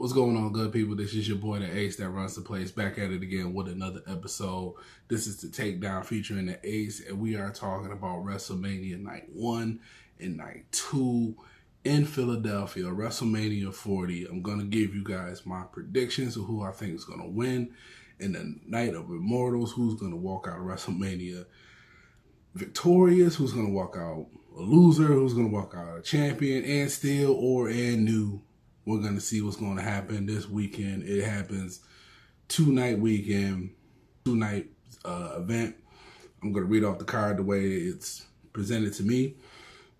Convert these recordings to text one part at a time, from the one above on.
What's going on, good people? This is your boy, the Ace that runs the place, back at it again with another episode. This is the Takedown featuring the Ace, and we are talking about WrestleMania Night 1 and Night 2 in Philadelphia, WrestleMania 40. I'm going to give you guys my predictions of who I think is going to win in the Night of Immortals, who's going to walk out of WrestleMania victorious, who's going to walk out a loser, who's going to walk out a champion, and still and new. We're going to see what's going to happen this weekend. It happens two-night weekend, two-night event. I'm going to read off the card the way it's presented to me,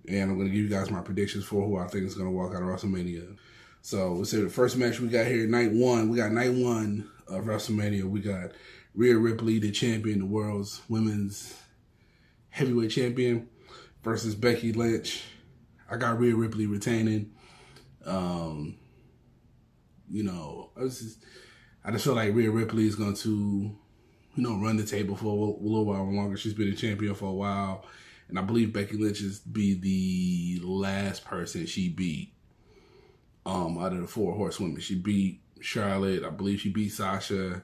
and I'm going to give you guys my predictions for who I think is going to walk out of WrestleMania. So let's say the first match we got here, night one. We got night one of WrestleMania. We got Rhea Ripley, the champion, the world's women's heavyweight champion, versus Becky Lynch. I got Rhea Ripley retaining. I just feel like Rhea Ripley is going to, run the table for a little while longer. She's been a champion for a while, and I believe Becky Lynch is be the last person she beat. Out of the four horsewomen, she beat Charlotte. I believe she beat Sasha.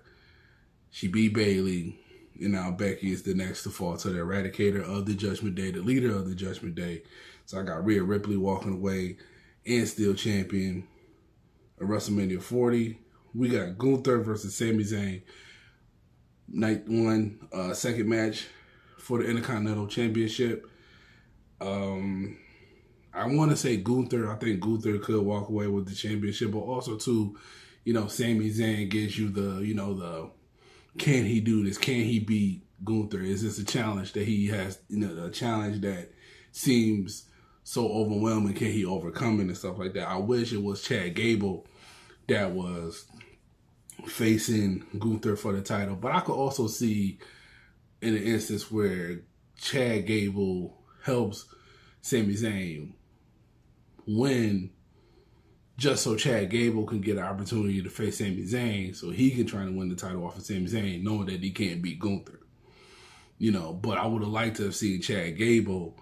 She beat Bayley. And now Becky is the next to fall to the eradicator of the Judgment Day, the leader of the Judgment Day. So I got Rhea Ripley walking away and still champion of WrestleMania 40. We got Gunther versus Sami Zayn. Night one, second match for the Intercontinental Championship. I want to say Gunther. I think Gunther could walk away with the championship, but also too, Sami Zayn gives you the can he do this? Can he beat Gunther? Is this a challenge that he has? A challenge that seems so overwhelming. Can he overcome it and stuff like that? I wish it was Chad Gable that was facing Gunther for the title, but I could also see in an instance where Chad Gable helps Sami Zayn win just so Chad Gable can get an opportunity to face Sami Zayn so he can try to win the title off of Sami Zayn, knowing that he can't beat Gunther. But I would have liked to have seen Chad Gable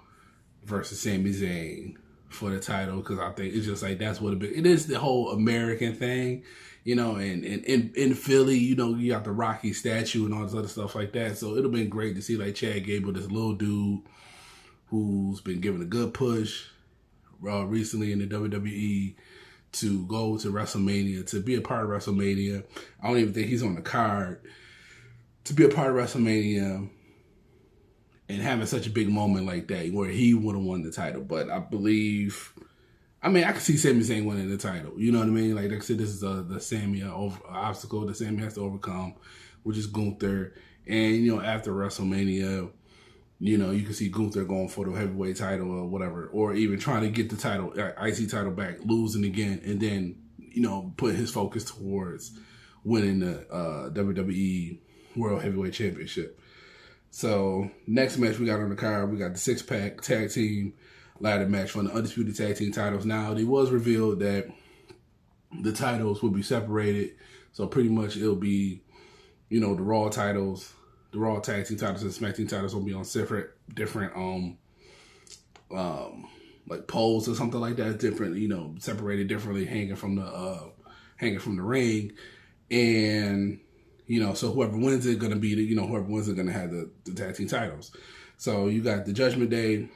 versus Sami Zayn for the title, because I think it's just like that's what it is, the whole American thing, and in Philly, you got the Rocky statue and all this other stuff like that. So it'd have been great to see like Chad Gable, this little dude who's been given a good push recently in the WWE, to go to WrestleMania, to be a part of WrestleMania. I don't even think he's on the card. To be a part of WrestleMania and having such a big moment like that where he would have won the title. But I can see Sami Zayn winning the title. You know what I mean? Like I said, this is the Sami obstacle that Sami has to overcome, which is Gunther. And, after WrestleMania, you can see Gunther going for the heavyweight title or whatever, or even trying to get the title, IC title back, losing again, and then, put his focus towards winning the WWE World Heavyweight Championship. So, next match we got on the card, we got the six-pack tag team ladder match for the Undisputed Tag Team titles. Now, it was revealed that the titles will be separated, so pretty much it'll be, the Raw titles, the Raw Tag Team titles and SmackDown titles will be on different like poles or something like that, different, separated differently, hanging from the ring, and so whoever wins it gonna be whoever wins it gonna have the tag team titles. So you got the Judgment Day,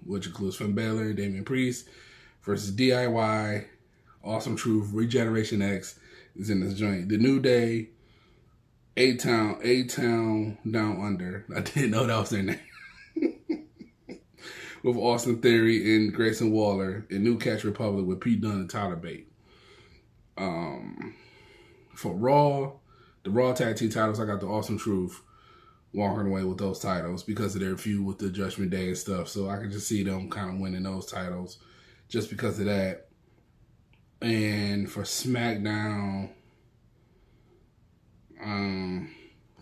which includes Finn Balor and Damian Priest, versus DIY, Awesome Truth, Regeneration X is in this joint. The New Day, A-Town Down Under. I didn't know that was their name. With Austin Theory and Grayson Waller, and New Catch Republic with Pete Dunne and Tyler Bate. For Raw, the Raw Tag Team titles, I got the Awesome Truth walking away with those titles because of their feud with the Judgment Day and stuff. So I can just see them kind of winning those titles just because of that. And for SmackDown, kind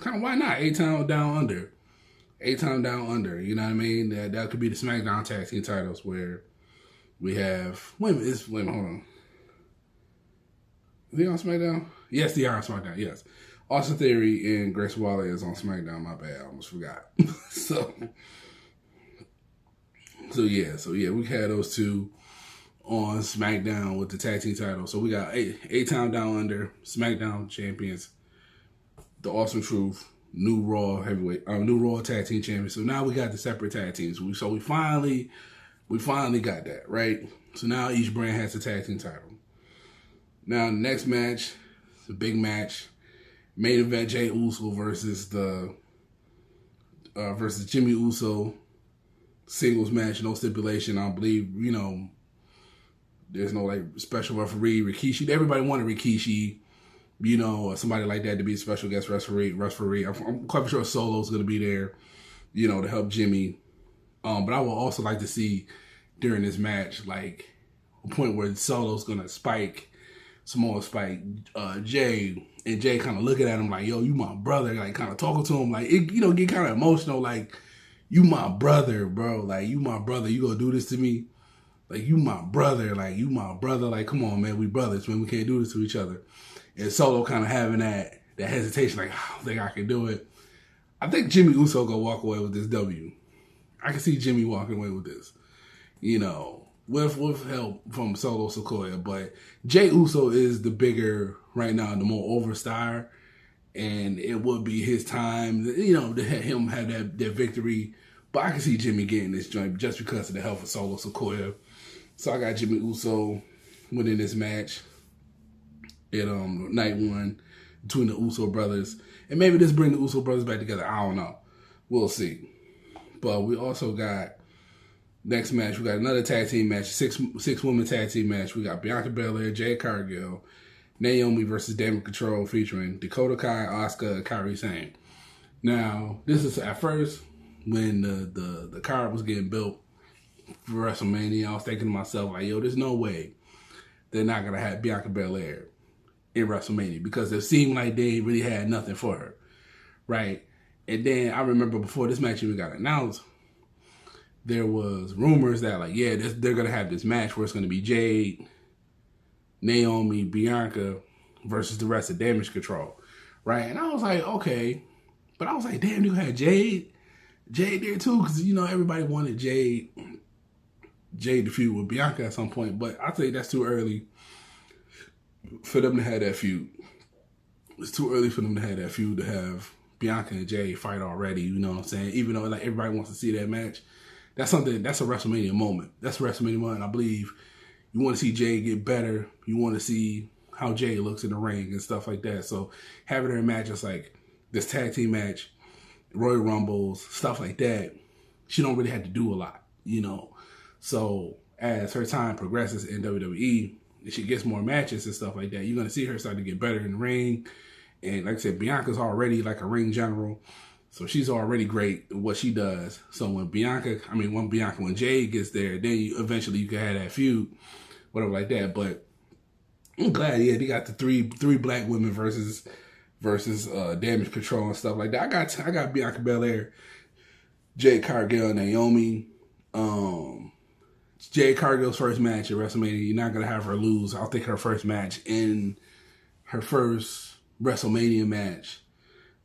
of why not? A-Town Down Under. A-Town Down Under. You know what I mean? That could be the SmackDown Tag Team titles where we have... Wait a minute, hold on. Is he on SmackDown? Yes, they are on SmackDown, yes. Austin Theory and Grace Waller is on SmackDown. My bad, I almost forgot. So yeah, we had those two on SmackDown with the tag team title. So we got eight-time Down Under SmackDown champions, the Awesome Truth, new Raw tag team champions. So now we got the separate tag teams. So we finally got that, right? So now each brand has a tag team title. Now the next match, it's a big match, main event: Jey Uso versus Jimmy Uso, singles match, no stipulation. I believe, there's no like special referee. Rikishi, everybody wanted Rikishi, or somebody like that to be a special guest referee. I'm quite sure Solo's going to be there, to help Jimmy. But I would also like to see during this match, like a point where Solo's going to spike Jay, and Jay kind of looking at him like, yo, you my brother, like kind of talking to him, like, get kind of emotional, like, you my brother, bro, like, you my brother, you gonna do this to me? Like, you my brother, like, come on, man, we brothers, man, we can't do this to each other. And Solo kind of having that hesitation, like, I don't think I can do it. I think Jimmy Uso gonna walk away with this W. I can see Jimmy walking away with this, with help from Solo Sikoa. But Jey Uso is the bigger, right now, the more over star, and it would be his time, to have him have that victory. But I can see Jimmy getting this joint just because of the help of Solo Sikoa. So I got Jimmy Uso winning this match at night one between the Uso brothers. And maybe this bring the Uso brothers back together. I don't know. We'll see. But we also got next match. We got another tag team match, six woman tag team match. We got Bianca Belair, Jade Cargill, Naomi versus Damage Control featuring Dakota Kai, Asuka, and Kairi Sane. Now, this is at first when the card was getting built for WrestleMania. I was thinking to myself, like, yo, there's no way they're not gonna have Bianca Belair in WrestleMania because it seemed like they really had nothing for her, right? And then I remember before this match even got announced, there was rumors that, like, yeah, they're going to have this match where it's going to be Jade, Naomi, Bianca versus the rest of Damage Control, right? And I was like, okay. But I was like, damn, you had Jade there too, because, everybody wanted Jade to feud with Bianca at some point. But I think that's too early for them to have that feud. It's too early for them to have that feud, to have Bianca and Jade fight already, you know what I'm saying? Even though, like, everybody wants to see that match. That's a WrestleMania moment. That's a WrestleMania moment. I believe you want to see Jay get better. You want to see how Jay looks in the ring and stuff like that. So having her in matches like this tag team match, Royal Rumbles, stuff like that, she don't really have to do a lot, So as her time progresses in WWE, and she gets more matches and stuff like that, you're going to see her start to get better in the ring. And like I said, Bianca's already like a ring general. So she's already great at what she does. So when Jade gets there, then eventually you can have that feud, whatever like that. But I'm glad, they got the three black women versus Damage Control and stuff like that. I got Bianca Belair, Jade Cargill, Naomi. Jade Cargill's first match at WrestleMania, you're not gonna have her lose. I'll think her first match in her first WrestleMania match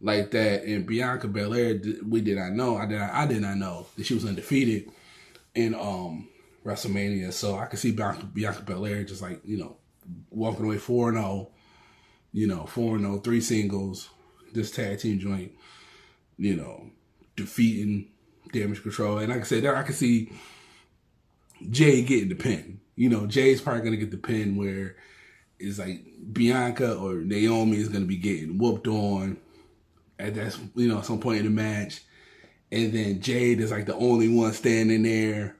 like that. And Bianca Belair, I did not know that she was undefeated in WrestleMania. So I could see Bianca Belair just like, walking away 4-0, 4-0, 3 singles, this tag team joint, defeating Damage Control. And like I said, I could see Jay getting the pin. Jay's probably going to get the pin where it's like Bianca or Naomi is going to be getting whooped on at that, some point in the match. And then Jade is like the only one standing there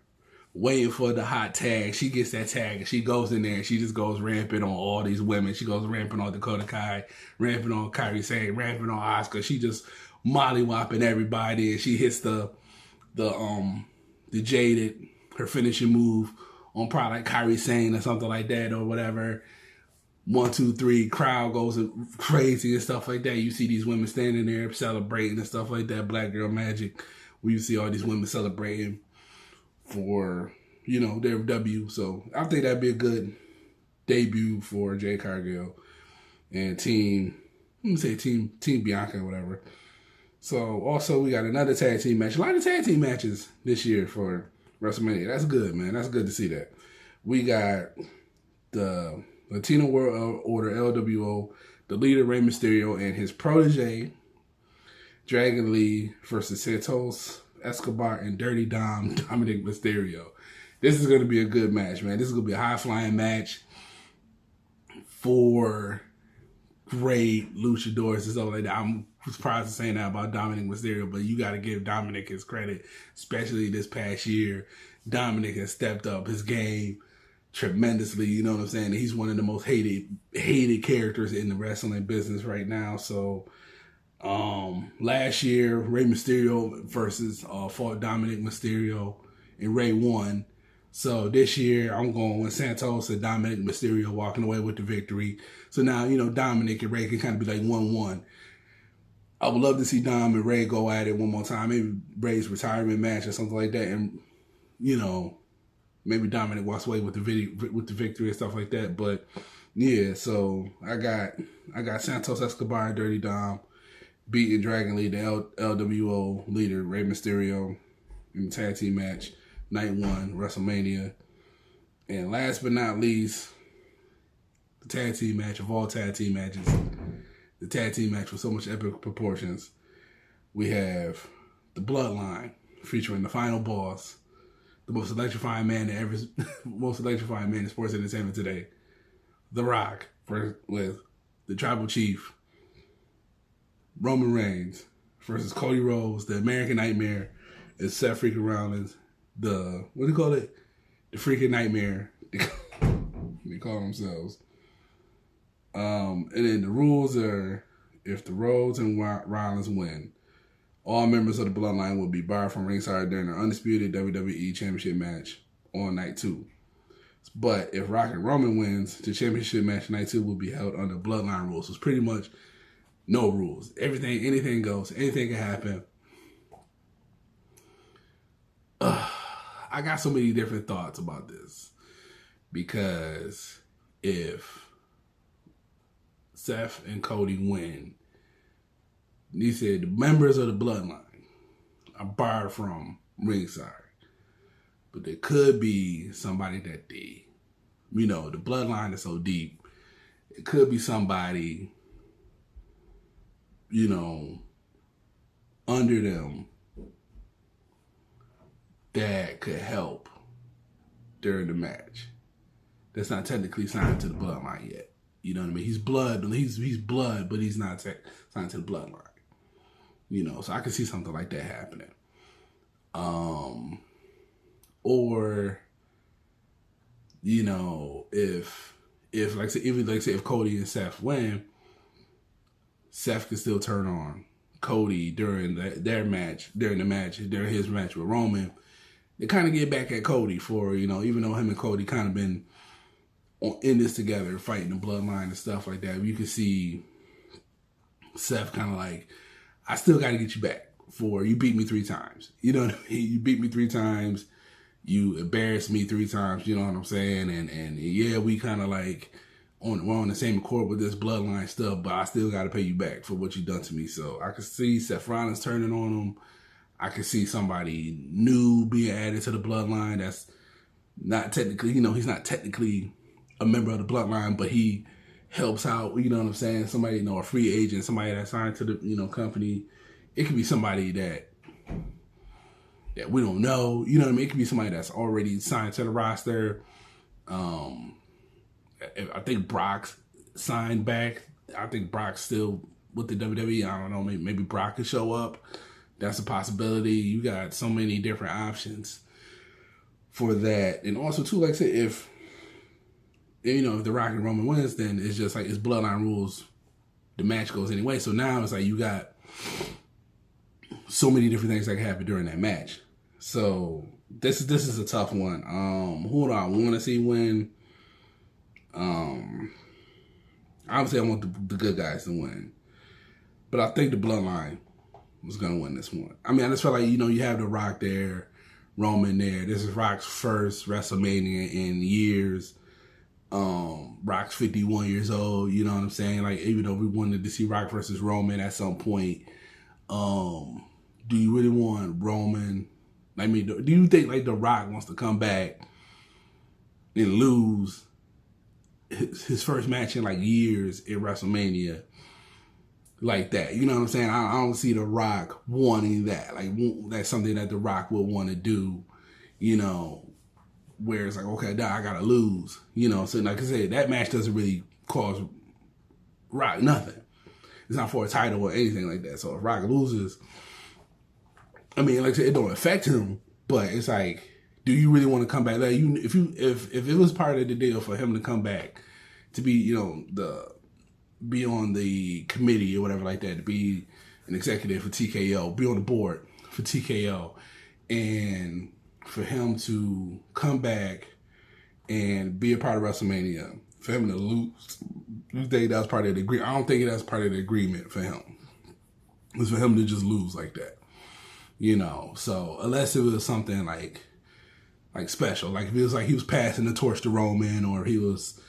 waiting for the hot tag. She gets that tag and she goes in there and she just goes rampant on all these women. She goes rampant on Dakota Kai, rampant on Kairi Sane, rampant on Asuka. She just mollywopping everybody, and she hits the Jade, her finishing move on probably like Kairi Sane or something like that or whatever. 1, 2, 3, crowd goes crazy and stuff like that. You see these women standing there celebrating and stuff like that. Black Girl Magic, where you see all these women celebrating for, their W. So I think that'd be a good debut for Jade Cargill and Team Bianca or whatever. So also we got another tag team match. A lot of tag team matches this year for WrestleMania. That's good, man. That's good to see that. We got the Latino World Order, LWO, the leader Rey Mysterio and his protege, Dragon Lee versus Santos Escobar and Dirty Dom, Dominic Mysterio. This is going to be a good match, man. This is going to be a high-flying match for great luchadors and stuff like that. I'm surprised to say that about Dominic Mysterio, but you got to give Dominic his credit, especially this past year. Dominic has stepped up his game tremendously. You know what I'm saying? He's one of the most hated characters in the wrestling business right now. So last year, Rey Mysterio versus fought Dominic Mysterio, and Rey won. So this year, I'm going with Santos and Dominic Mysterio walking away with the victory. So now, you know, Dominic and Rey can kind of be like 1-1. I would love to see Dom and Rey go at it one more time. Maybe Rey's retirement match or something like that. And, you know, maybe Dominic walks away with the victory and stuff like that. But, yeah, so I got Santos Escobar and Dirty Dom beating Dragon Lee, the LWO leader, Rey Mysterio, in the tag team match. Night 1, WrestleMania. And last but not least, the tag team match of all tag team matches. The tag team match with so much epic proportions. We have the Bloodline featuring the final boss, the most electrifying man in sports entertainment today, The Rock, with the Tribal Chief, Roman Reigns, versus Cody Rhodes, the American Nightmare, and Seth freaking Rollins, the, what do you call it? The freaking Nightmare. They call themselves. And then the rules are, if the Rhodes and Rollins win, all members of the Bloodline will be barred from ringside during an undisputed WWE Championship match on night 2. But if Rock and Roman wins, the championship match night 2 will be held under Bloodline rules. So it's pretty much no rules. Anything goes. Anything can happen. I got so many different thoughts about this, because if Seth and Cody win, he said the members of the Bloodline are barred from ringside. But there could be somebody that the Bloodline is so deep. It could be somebody, under them that could help during the match. That's not technically signed to the Bloodline yet. You know what I mean? He's blood, but he's not signed to the Bloodline. So I can see something like that happening. Or, if if Cody and Seth win, Seth can still turn on Cody during his match with Roman. They kind of get back at Cody for, even though him and Cody kind of been in this together, fighting the Bloodline and stuff like that. You can see Seth kind of like, I still got to get you back for, you beat me 3 times. You know what I mean? You beat me 3 times. You embarrassed me 3 times. You know what I'm saying? And yeah, we kind of like, we're on the same accord with this Bloodline stuff, but I still got to pay you back for what you done to me. So I can see Seth Rollins turning on him. I can see somebody new being added to the Bloodline that's not technically, he's not technically a member of the Bloodline, but he helps out, you know what I'm saying? Somebody, a free agent, somebody that's signed to the, company. It could be somebody that we don't know, you know what I mean? It could be somebody that's already signed to the roster. I think Brock's signed back. I think Brock's still with the WWE. I don't know, maybe Brock could show up. That's a possibility. You got so many different options for that. And also, too, like I said, if The Rock and Roman wins, then it's just like, it's Bloodline rules. The match goes anyway. So now it's like you got so many different things that can happen during that match. So this is a tough one. Who do I want to see win? Obviously, I want the good guys to win. But I think the Bloodline was going to win this one. I mean, I just feel like, you have The Rock there, Roman there. This is Rock's first WrestleMania in years. Rock's 51 years old, you know what I'm saying? Like, even though we wanted to see Rock versus Roman at some point, do you really want Roman? I mean, do you think, like, The Rock wants to come back and lose his first match in like years in WrestleMania like that. You know what I'm saying? I don't see The Rock wanting that. Like, that's something that The Rock would want to do, you know, where it's like, okay, now I got to lose. You know, so like I said, that match doesn't really cause Rock nothing. It's not for a title or anything like that. So if Rock loses, I mean, like I said, it don't affect him, but it's like, do you really want to come back? Like, if it was part of the deal for him to come back to be, you know, be on the committee or whatever like that, to be an executive for TKO, be on the board for TKO, and for him to come back and be a part of WrestleMania, for him to lose, you think that's part of the agreement? I don't think that's part of the agreement for him. It's for him to just lose like that, you know. So unless it was something like special, like if it was like he was passing the torch to Roman, or he was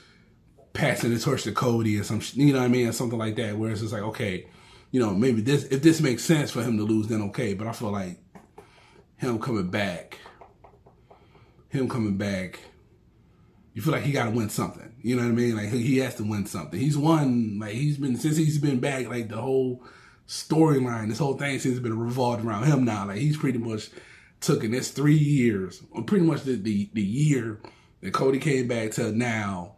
passing the torch to Cody, or some, you know what I mean, or something like that, where it's just like, okay, you know, maybe if this makes sense for him to lose, then okay. But I feel like him coming back, you feel like he got to win something. You know what I mean? Like, he has to win something. He's won, like, since he's been back, like, the whole storyline, this whole thing seems to been revolved around him now. Like, he's pretty much took in this 3 years, or pretty much the year that Cody came back to now,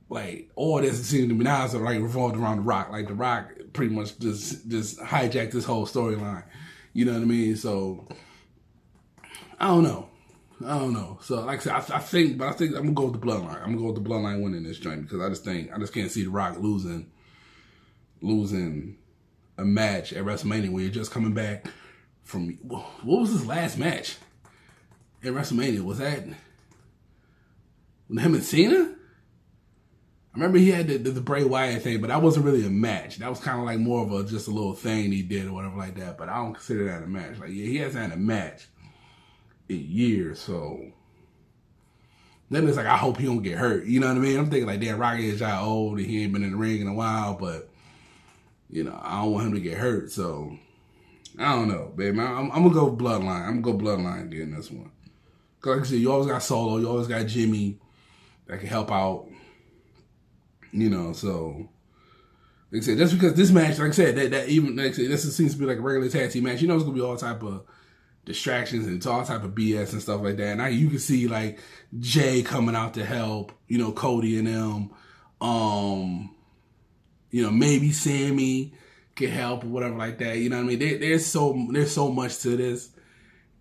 like, all this seems to be now is like revolved around The Rock. Like, The Rock pretty much just hijacked this whole storyline. You know what I mean? So, I don't know. So, like I said, I think I'm gonna go with the Bloodline. I'm gonna go with the Bloodline winning this joint, because I just can't see The Rock losing a match at WrestleMania when you're just coming back from, what was his last match at WrestleMania? Was that him and Cena? I remember he had the Bray Wyatt thing, but that wasn't really a match. That was kind of like more of just a little thing he did or whatever like that. But I don't consider that a match. Like, yeah, he hasn't had a match in years, so then it's like, I hope he don't get hurt. You know what I mean? I'm thinking like, damn, Rocky is old and he ain't been in the ring in a while, but you know, I don't want him to get hurt. So I don't know, baby. I'm gonna go Bloodline. I'm gonna go Bloodline again this one. Cause like I said, you always got Solo, you always got Jimmy that can help out. You know, so like I said, just because this match, like I said, that even like I said, this seems to be like a regular tag team match. You know, it's gonna be all type of distractions and it's all type of BS and stuff like that. Now you can see like Jay coming out to help, you know, Cody and them. You know, maybe Sammy can help or whatever like that. You know what I mean? There's so much to this.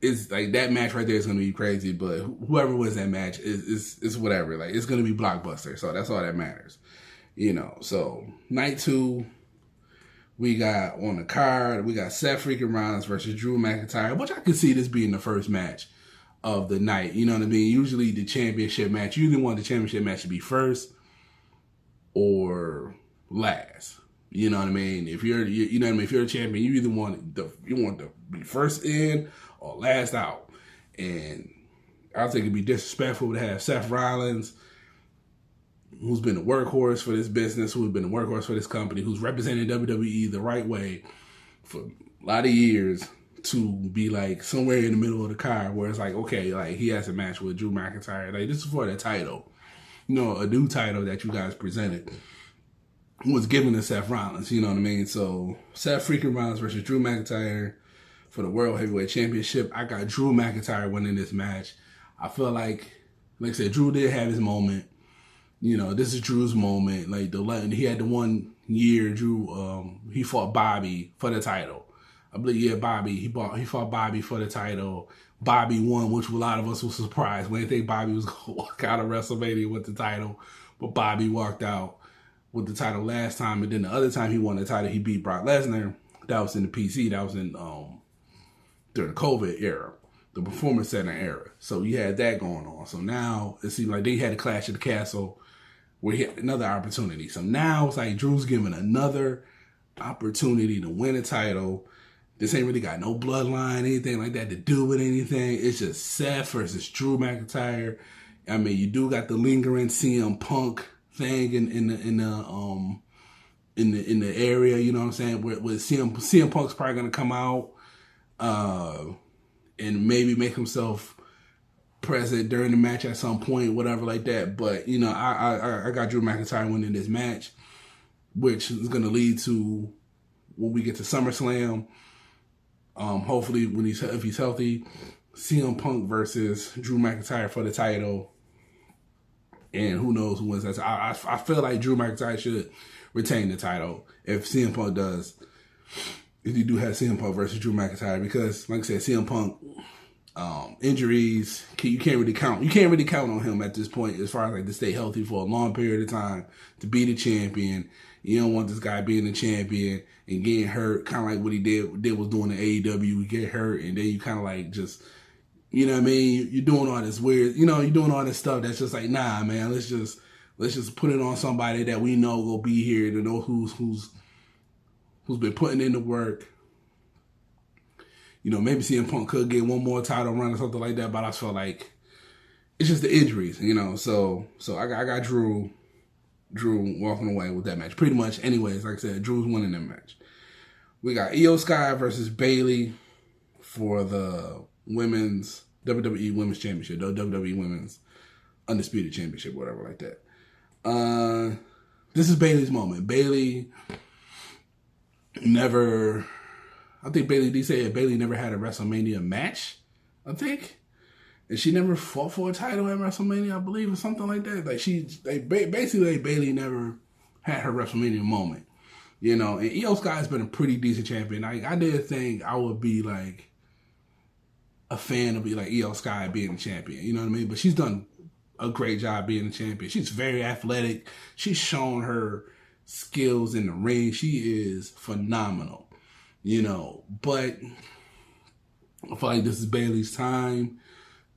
It's like, that match right there is gonna be crazy, but whoever wins that match is whatever. Like, it's gonna be blockbuster. So that's all that matters. You know, so night 2, we got on the card, we got Seth freaking Rollins versus Drew McIntyre, which I could see this being the first match of the night. You know what I mean? Usually the championship match, you either want the championship match to be first or last. You know what I mean? If you're, you know what I mean? If you're a champion, you either want to be first in or last out. And I think it'd be disrespectful to have Seth Rollins, who's been a workhorse for this business, who's been a workhorse for this company, who's represented WWE the right way for a lot of years, to be like somewhere in the middle of the card where it's like, okay, like, he has a match with Drew McIntyre. Like, this is for the title, you know, a new title that you guys presented was given to Seth Rollins. You know what I mean? So Seth freaking Rollins versus Drew McIntyre for the World Heavyweight Championship. I got Drew McIntyre winning this match. I feel like I said, Drew did have his moment. You know, this is Drew's moment. Like, he had the 1 year Drew, he fought Bobby for the title. I believe, yeah, Bobby. He fought Bobby for the title. Bobby won, which a lot of us were surprised. We didn't think Bobby was going to walk out of WrestleMania with the title, but Bobby walked out with the title last time, and then the other time he won the title, he beat Brock Lesnar. That was in the PC. That was in during the COVID era, the Performance Center era. So you had that going on. So now it seemed like they had a Clash at the Castle where he had another opportunity. So now it's like Drew's given another opportunity to win a title. This ain't really got no bloodline, anything like that to do with anything. It's just Seth versus Drew McIntyre. I mean, you do got the lingering CM Punk thing in the area, you know what I'm saying? Where CM Punk's probably gonna come out and maybe make himself present during the match at some point, whatever like that. But, you know, I got Drew McIntyre winning this match, which is going to lead to when we get to SummerSlam. Hopefully, if he's healthy, CM Punk versus Drew McIntyre for the title. And who knows who wins that. I feel like Drew McIntyre should retain the title if CM Punk does. If you do have CM Punk versus Drew McIntyre, because like I said, CM Punk injuries, you can't really count. You can't really count on him at this point as far as like to stay healthy for a long period of time, to be the champion. You don't want this guy being the champion and getting hurt, kind of like what he did was doing in AEW. You get hurt and then you kind of like just, you know what I mean? You're doing all this weird, you know, you're doing all this stuff that's just like, nah, man, let's just put it on somebody that we know will be here, to know who's been putting in the work. You know, maybe CM Punk could get one more title run or something like that, but I feel like it's just the injuries, you know. So I got Drew walking away with that match. Pretty much, anyways, like I said, Drew's winning that match. We got Io Sky versus Bayley for the women's WWE Women's Championship, the WWE Women's Undisputed Championship, whatever like that. This is Bayley's moment. Bayley never... I think Bayley said Bayley never had a WrestleMania match, I think. And she never fought for a title at WrestleMania, I believe, or something like that. Like basically Bayley never had her WrestleMania moment. You know, and Io Sky's been a pretty decent champion. I did think I would be like a fan of like Io Sky being a champion. You know what I mean? But she's done a great job being a champion. She's very athletic. She's shown her skills in the ring. She is phenomenal. You know, but I feel like this is Bayley's time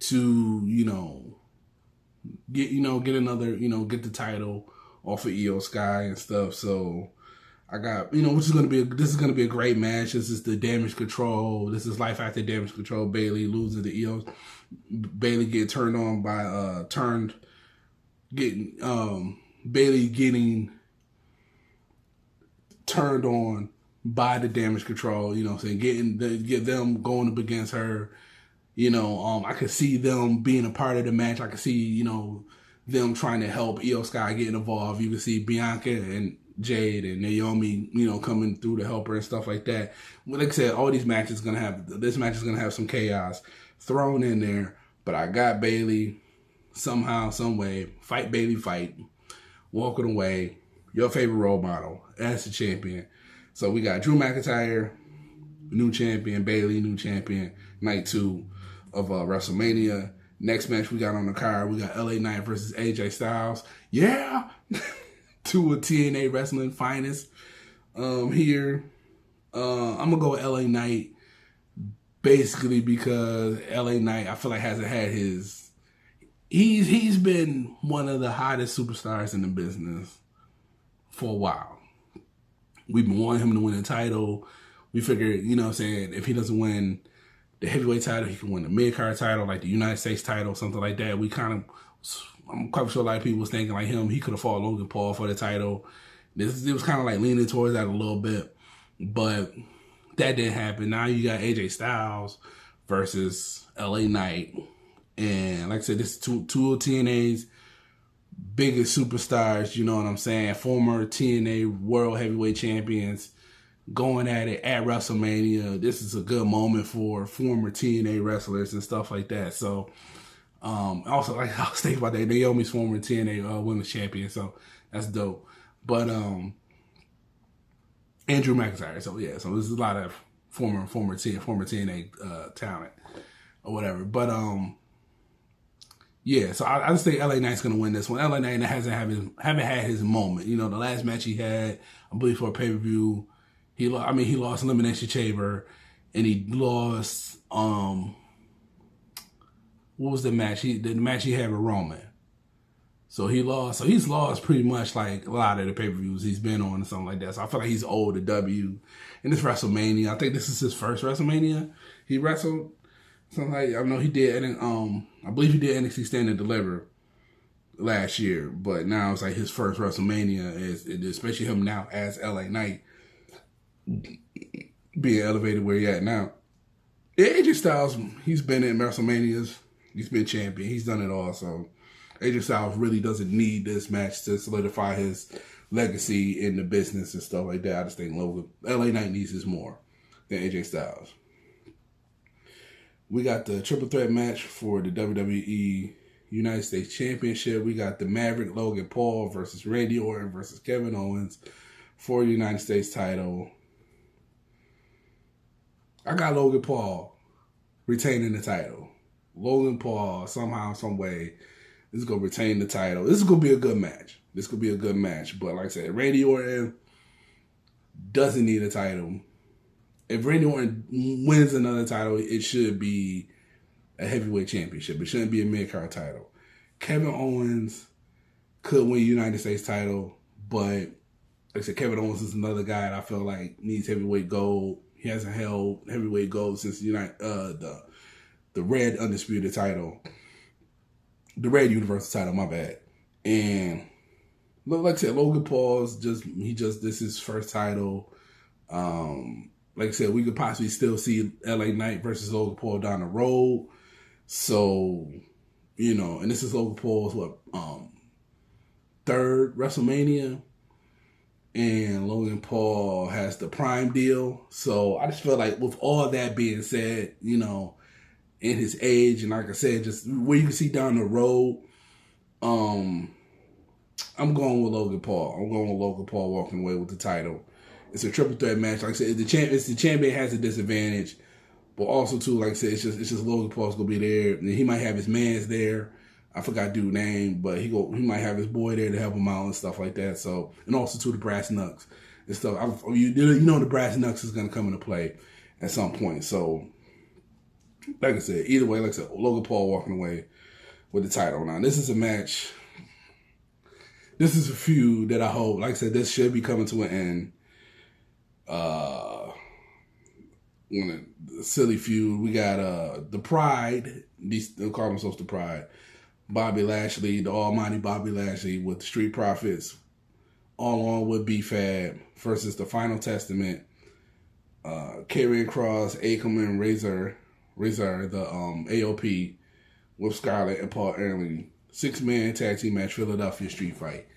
to, get another, get the title off of Io Sky and stuff. So I got, this is gonna be a great match. This is the Damage Control. This is life after Damage Control. Bayley losing to Io. Bayley get turned on by Bayley getting turned on by the Damage Control, get them going up against her. I could see them being a part of the match. I could see, them trying to help Io Sky getting involved. You can see Bianca and Jade and Naomi, coming through to help her and stuff like that. Like I said, all these matches this match is gonna have some chaos thrown in there. But I got Bayley somehow, some way. Fight Bayley, fight. Walking away. Your favorite role model as the champion. So we got Drew McIntyre, new champion, Bayley, new champion, night 2 of WrestleMania. Next match we got on the card, we got LA Knight versus AJ Styles. Yeah! 2 of TNA Wrestling finest here. I'm going to go with LA Knight basically because LA Knight, I feel like hasn't had his... He's been one of the hottest superstars in the business for a while. We've been wanting him to win the title. We figured, if he doesn't win the heavyweight title, he can win the mid-card title, like the United States title, something like that. I'm quite sure a lot of people was thinking like him, he could have fought Logan Paul for the title. It was kind of like leaning towards that a little bit, but that didn't happen. Now you got AJ Styles versus LA Knight. And like I said, this is two of TNA's biggest superstars, you know what I'm saying? Former TNA World Heavyweight Champions going at it at WrestleMania. This is a good moment for former TNA wrestlers and stuff like that. So, also, like I was thinking about that, Naomi's former TNA Women's Champion, so that's dope. But Andrew McIntyre, so yeah, so there's a lot of former TNA talent or whatever. But yeah, so I just think LA Knight's gonna win this one. LA Knight haven't had his moment. The last match he had, I believe for a pay-per-view, he lost Elimination Chamber, and he lost what was the match? The match he had with Roman. So he lost. So he's lost pretty much like a lot of the pay-per-views he's been on and something like that. So I feel like he's owed a W. And this WrestleMania, I think this is his first WrestleMania he wrestled. Something like, I know he did, I believe he did NXT Stand and Deliver last year, but now it's like his first WrestleMania, especially him now as LA Knight, being elevated where he at now. AJ Styles, he's been in WrestleManias He's been champion. He's done it all. So AJ Styles really doesn't need this match to solidify his legacy in the business and stuff like that. I just think LA Knight needs this more than AJ Styles. We got the triple threat match for the WWE United States Championship. We got the Maverick Logan Paul versus Randy Orton versus Kevin Owens for the United States title. I got Logan Paul retaining the title. Logan Paul, somehow, some way, is going to retain the title. This is going to be a good match. But like I said, Randy Orton doesn't need a title. If Randy Orton wins another title, it should be a heavyweight championship. It shouldn't be a mid-card title. Kevin Owens could win United States title, but like I said, Kevin Owens is another guy that I feel like needs heavyweight gold. He hasn't held heavyweight gold since the red undisputed title, the red universal title. My bad. And like I said, Logan Paul's this is his first title. Like I said, we could possibly still see LA Knight versus Logan Paul down the road. So, and this is Logan Paul's third WrestleMania. And Logan Paul has the Prime deal. So I just feel like with all that being said, in his age, and like I said, just where you can see down the road, I'm going with Logan Paul. I'm going with Logan Paul walking away with the title. It's a triple threat match. Like I said, the champion has a disadvantage, but also too, like I said, it's just Logan Paul's gonna be there. And he might have his mans there. I forgot dude's name, but he might have his boy there to help him out and stuff like that. So, and also too the brass knucks and stuff. The brass knucks is gonna come into play at some point. So, like I said, either way, like I said, Logan Paul walking away with the title. Now, this is a match. This is a feud that I hope, like I said, this should be coming to an end. When a silly feud, we got the Pride. They'll call themselves the Pride. Bobby Lashley, the almighty Bobby Lashley with the Street Profits, all on with B-Fab versus the Final Testament. Karrion Kross, Akam, and Razor, the AOP with Scarlett and Paul Ellering. 6-man tag team match, Philadelphia Street Fight.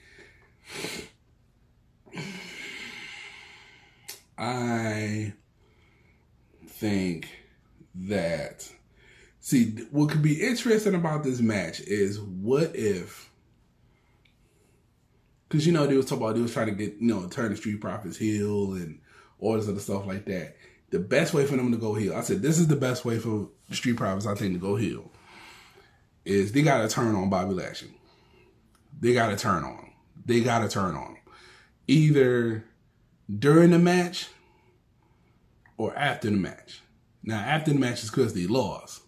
I think that, what could be interesting about this match is what if, because, they was trying to get, turn the Street Profits heel and all this other stuff like that. The best way for them to go heel, I said, this is the best way for the Street Profits, I think, to go heel, is they got to turn on Bobby Lashley. They got to turn on him. Either during the match or after the match. Now, after the match is because they lost.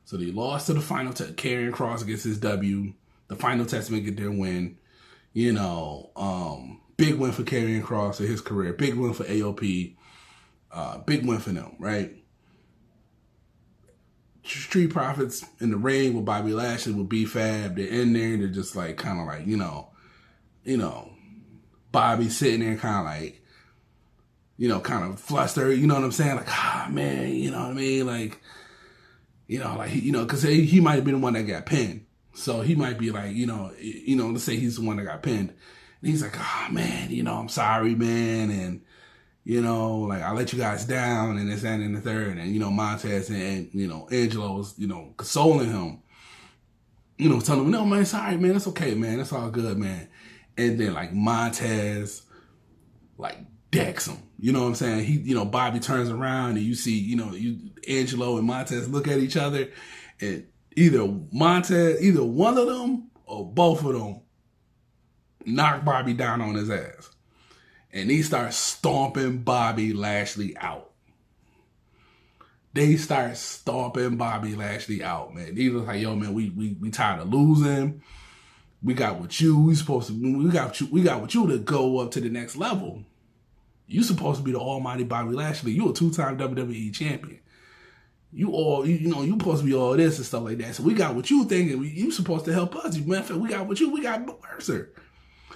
So they lost to the final Karrion Kross gets his W. The Final Testament get their win. Big win for Karrion Kross in his career. Big win for AOP. Big win for them, right? Street Profits in the ring with Bobby Lashley, with B-Fab. They're in there. They're just like, kind of like, Bobby sitting there kind of like, kind of flustered, you know what I'm saying? Like, man, you know what I mean? Like, because he might have been the one that got pinned. So he might be like, let's say he's the one that got pinned. And he's like, man, I'm sorry, man. And, I let you guys down and this, that, and the third. And, Montez and Angelo was, consoling him. Telling him, no, man, sorry, man. It's okay, man. It's all good, man. And then, Montez, decks him. You know what I'm saying? He, Bobby turns around and you see, Angelo and Montez look at each other, and either one of them or both of them knock Bobby down on his ass. And he starts stomping Bobby Lashley out. They start stomping Bobby Lashley out, man. He was like, yo, man, we tired of losing. We got what you, we got what you to go up to the next level. You supposed to be the almighty Bobby Lashley. You a 2-time WWE champion. You supposed to be all this and stuff like that. So we got what you thinking. You supposed to help us. Matter of fact, we got what we got Mercer.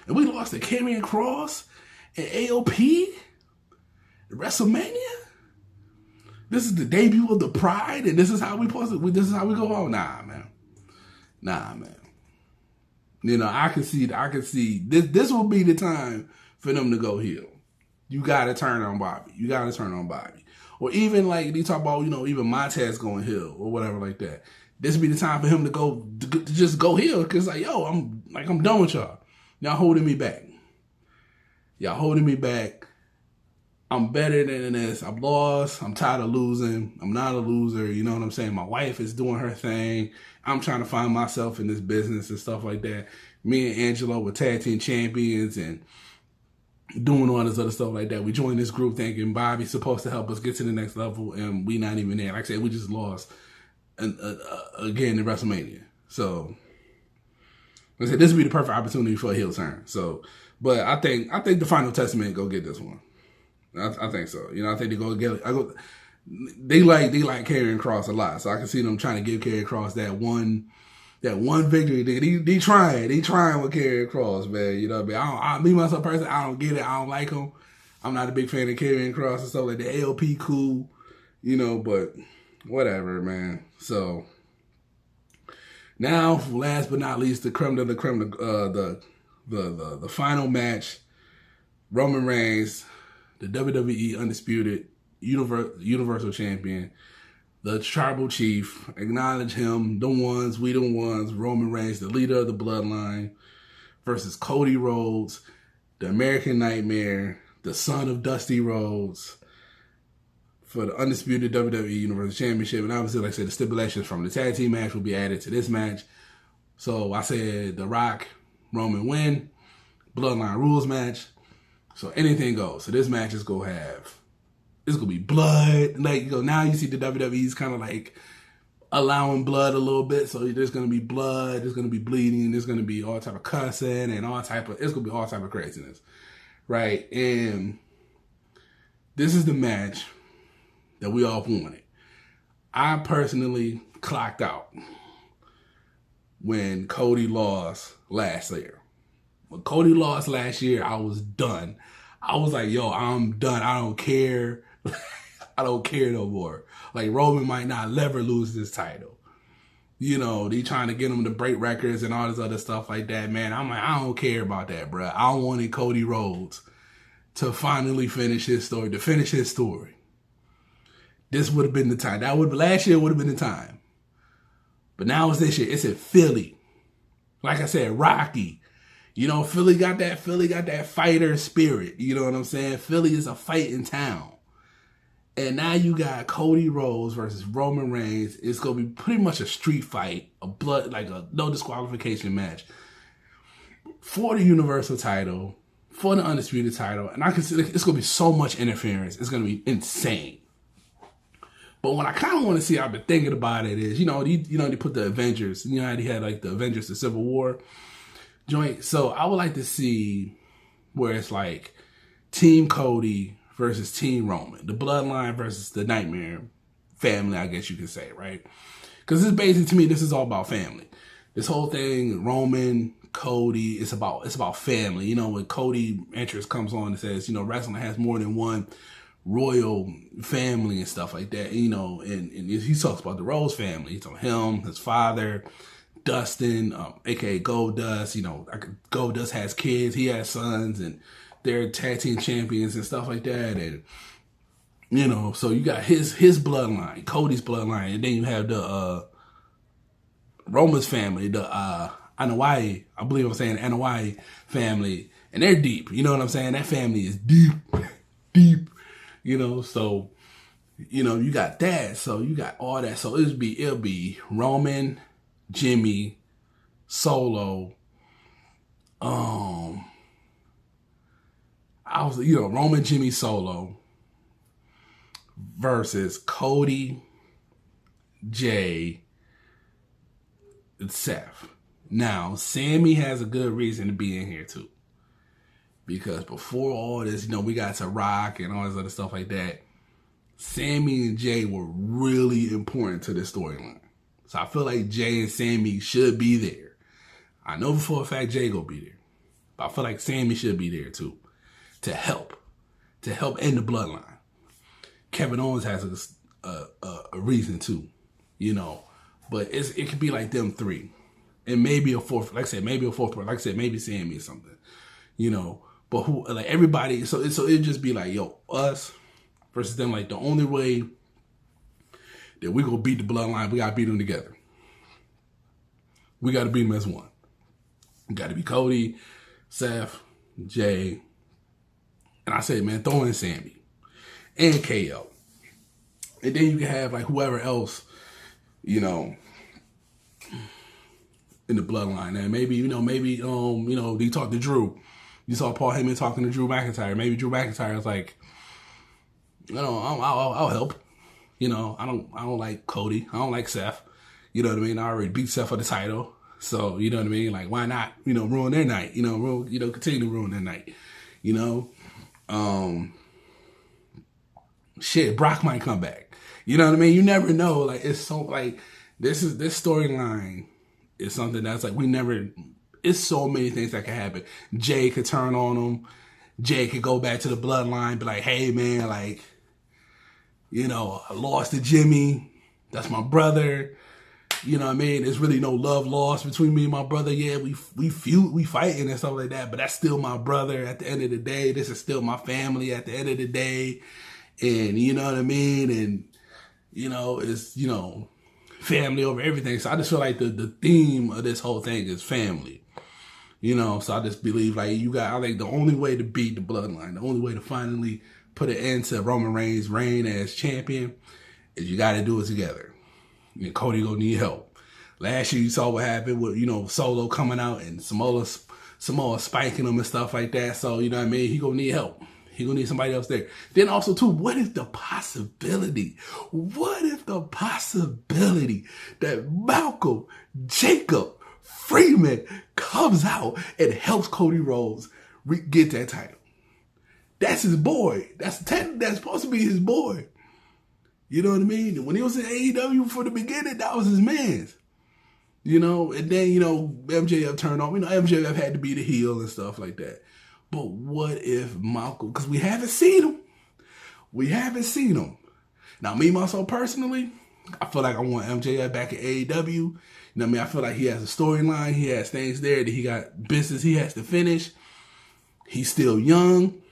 And we lost to Karrion Kross and AOP at WrestleMania. This is the debut of the Pride, and this is how we supposed to. This is how we go on. Nah, man. You know, I can see this. This will be the time for them to go heel. You got to turn on Bobby. Or even like they talk about, you know, even Montez going heel or whatever like that. This would be the time for him to just go heel, because like, yo, I'm done with y'all. Y'all holding me back. I'm better than this. I'm lost. I'm tired of losing. I'm not a loser. You know what I'm saying? My wife is doing her thing. I'm trying to find myself in this business and stuff like that. Me and Angelo were tag team champions and doing all this other stuff like that. We joined this group thinking Bobby's supposed to help us get to the next level, and we not even there. Like I said, we just lost again in WrestleMania. So, like I said, this would be the perfect opportunity for a heel turn. So, but I think the Final Testament go get this one. I think so. You know, I think they go get it. They like Karrion Kross a lot, so I can see them trying to give Karrion Kross that one victory. They trying with Karrion Kross, man. You know what I mean? Me myself personally, I don't get it. I don't like him. I'm not a big fan of Karrion Kross and stuff like that. ALP cool, you know, but whatever, man. So now, last but not least, the creme de la creme, the final match: Roman Reigns, the WWE Undisputed Universal Champion, the Tribal Chief. Acknowledge him, the ones, we the ones. Roman Reigns, the leader of the Bloodline, versus Cody Rhodes, the American Nightmare, the son of Dusty Rhodes, for the Undisputed WWE Universal Championship. And obviously, like I said, the stipulations from the tag team match will be added to this match. So I said The Rock, Roman win, Bloodline rules match. So anything goes. So this match is going to be blood. Like, you know, now you see the WWE's kind of like allowing blood a little bit. So there's going to be blood. There's going to be bleeding. There's going to be all type of cussing and it's going to be all type of craziness. Right? And this is the match that we all wanted. I personally clocked out when Cody lost last year. When Cody lost last year, I was done. I was like, yo, I'm done. I don't care. I don't care no more. Like, Roman might not never lose this title. You know, they trying to get him to break records and all this other stuff like that, man. I'm like, I don't care about that, bro. I wanted Cody Rhodes to finally finish his story, This would have been the time. Last year would have been the time. But now it's this year. It's at Philly. Like I said, Rocky. You know, Philly got that fighter spirit. You know what I'm saying? Philly is a fighting town. And now you got Cody Rhodes versus Roman Reigns. It's going to be pretty much a street fight, like a no disqualification match for the Universal title, for the Undisputed title. And I can see it's going to be so much interference. It's going to be insane. But what I kind of want to see, I've been thinking about it, is, they put the Avengers. You know how they had like the Avengers, the Civil War joint. So I would like to see where it's like Team Cody versus Team Roman, the Bloodline versus the Nightmare family, I guess you could say, right? Because this basically, to me, this is all about family. This whole thing, Roman, Cody, it's about family. You know, when Cody entrance comes on and says, wrestling has more than one royal family and stuff like that. You know, and he talks about the Rose family. He's on him, his father, Dustin, aka Goldust. Goldust has kids, he has sons, and they're tag team champions and stuff like that. And so you got his bloodline, Cody's bloodline, and then you have the Roman's family, the Anoa'i, I believe I'm saying Anoa'i family, and they're deep. You know what I'm saying? That family is deep. So you got that. So you got all that. So it'll be Roman, Jimmy, Solo, Roman, Jimmy, Solo versus Cody, Jay, and Seth. Now, Sammy has a good reason to be in here too. Because before all this, we got to Rock and all this other stuff like that. Sammy and Jay were really important to this storyline. So I feel like Jay and Sammy should be there. I know for a fact Jay gonna be there. But I feel like Sammy should be there too. To help end the bloodline. Kevin Owens has a reason to, you know. But it could be like them three, and maybe a fourth. Like I said, maybe a fourth. Like I said, maybe Sammy or something, you know. But who, like everybody, so it'd just be like, yo, us versus them. Like the only way that we gonna beat the Bloodline, we gotta beat them together. We gotta beat them as one. We gotta be Cody, Seth, Jay, and I say, man, throw in Sammy and KO, and then you can have like whoever else, you know, in the Bloodline. And maybe you know, they talk to Drew. You saw Paul Heyman talking to Drew McIntyre. Maybe Drew McIntyre was like, you know, I'll help. You know, I don't like Cody. I don't like Seth. You know what I mean? I already beat Seth for the title. So, you know what I mean? Like, why not, you know, ruin their night? You know, continue to ruin their night. You know? Shit, Brock might come back. You know what I mean? You never know. Like, it's so, like, this storyline is something that's like, it's so many things that can happen. Jay could turn on him. Jay could go back to the Bloodline, be like, hey, man, like, you know, I lost to Jimmy. That's my brother. You know what I mean? There's really no love lost between me and my brother. Yeah, we feud, we fighting and stuff like that, but that's still my brother at the end of the day. This is still my family at the end of the day. And you know what I mean? And, you know, it's, you know, family over everything. So I just feel like the theme of this whole thing is family. You know, so I just believe like I think the only way to beat the Bloodline, the only way to finally put an end to Roman Reigns' reign as champion is you got to do it together. And Cody gonna need help. Last year you saw what happened with, you know, Solo coming out and Samoa spiking him and stuff like that. So, you know what I mean? He gonna need help. He gonna need somebody else there. Then also too, what if the possibility that Malcolm, Jacob, Freeman comes out and helps Cody Rhodes get that title? That's his boy. That's supposed to be his boy. You know what I mean? When he was in AEW for the beginning, that was his man's. You know, and then, you know, MJF turned on. You know, MJF had to be the heel and stuff like that. But what if Malcolm, because we haven't seen him. Now, me, myself, personally, I feel like I want MJF back at AEW. You know what I mean? I feel like he has a storyline. He has things there that he got business he has to finish. He's still young.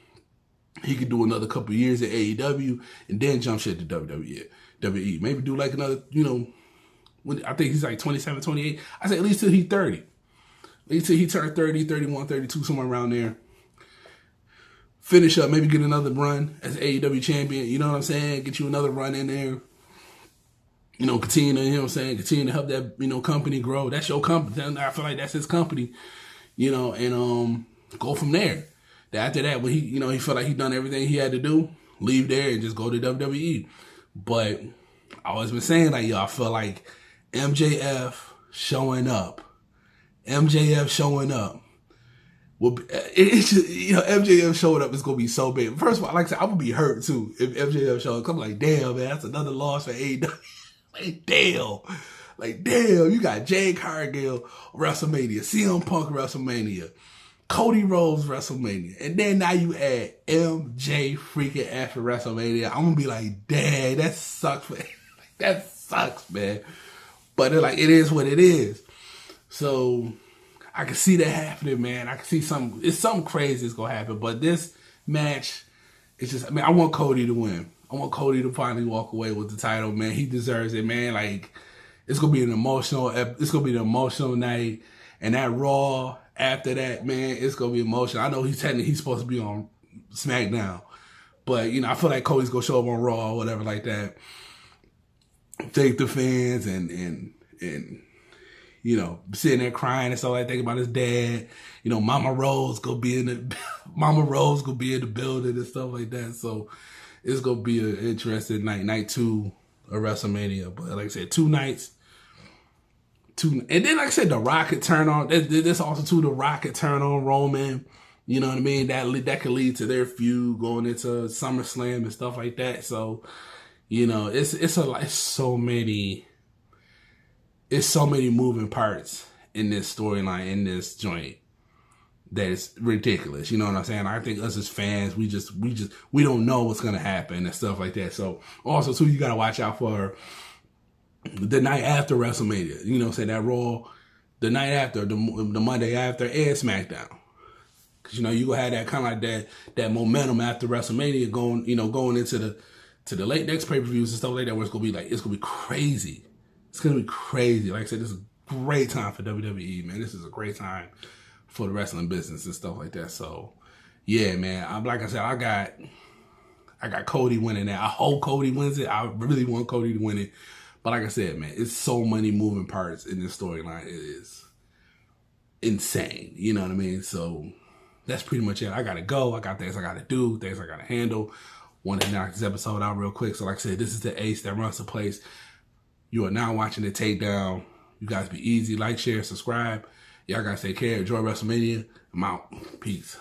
He could do another couple of years at AEW and then jump shit to WWE. Maybe do like another, you know, I think he's like 27, 28. I say at least till he's 30. At least till he turned 30, 31, 32, somewhere around there. Finish up, maybe get another run as AEW champion. You know what I'm saying? Get you another run in there. You know, continue to, you know what I'm saying? Continue to help that, you know, company grow. That's your company. I feel like that's his company. You know, and go from there. After that, when he, you know, he felt like he done everything he had to do, leave there and just go to WWE. But I always been saying, like, yo, I feel like MJF showing up will it's just, you know, MJF showing up is gonna be so big. First of all, like I said, I would be hurt too if MJF showed up. I'm like, damn, man, that's another loss for AEW. Like, damn, you got Jade Cargill WrestleMania, CM Punk WrestleMania, Cody Rhodes WrestleMania, and then now you add MJ freaking after WrestleMania. I'm gonna be like, dang, that sucks, man. That sucks, man. But it is what it is. So I can see that happening, man. I can see something crazy is gonna happen. But this match, it's just, I mean, I want Cody to win. I want Cody to finally walk away with the title, man. He deserves it, man. Like, it's gonna be an emotional night, and that Raw after that, man, it's gonna be emotional. I know he's supposed to be on SmackDown, but you know, I feel like Cody's gonna show up on Raw or whatever like that. Thank the fans and you know, sitting there crying and stuff like that, thinking about his dad. You know, Mama Rose gonna be in the building and stuff like that. So it's gonna be an interesting night 2 of WrestleMania. But like I said, 2 nights. And then, like I said, The Rock could turn on. This also too, The Rock could turn on Roman. You know what I mean? That could lead to their feud going into SummerSlam and stuff like that. So, you know, it's so many moving parts in this storyline, in this joint. that is ridiculous. You know what I'm saying? I think us as fans, we don't know what's gonna happen and stuff like that. So also too, you gotta watch out for the night after WrestleMania. You know what I'm saying? That Raw, the night after, the Monday after, and SmackDown. Cause you know, you gonna have that kind of like that momentum after WrestleMania going into the late next pay-per-views and stuff like that, where it's gonna be crazy. It's gonna be crazy. Like I said, this is a great time for WWE, man. This is a great time for the wrestling business and stuff like that. So yeah, man. Like I said, I got Cody winning that. I hope Cody wins it. I really want Cody to win it. But like I said, man, it's so many moving parts in this storyline. It is insane. You know what I mean? So that's pretty much it. I gotta go. I got things I gotta do, things I gotta handle. Want to knock this episode out real quick. So like I said, this is the ace that runs the place. You are now watching the takedown. You guys be easy. Like, share, subscribe. Y'all guys take care. Enjoy WrestleMania. I'm out. Peace.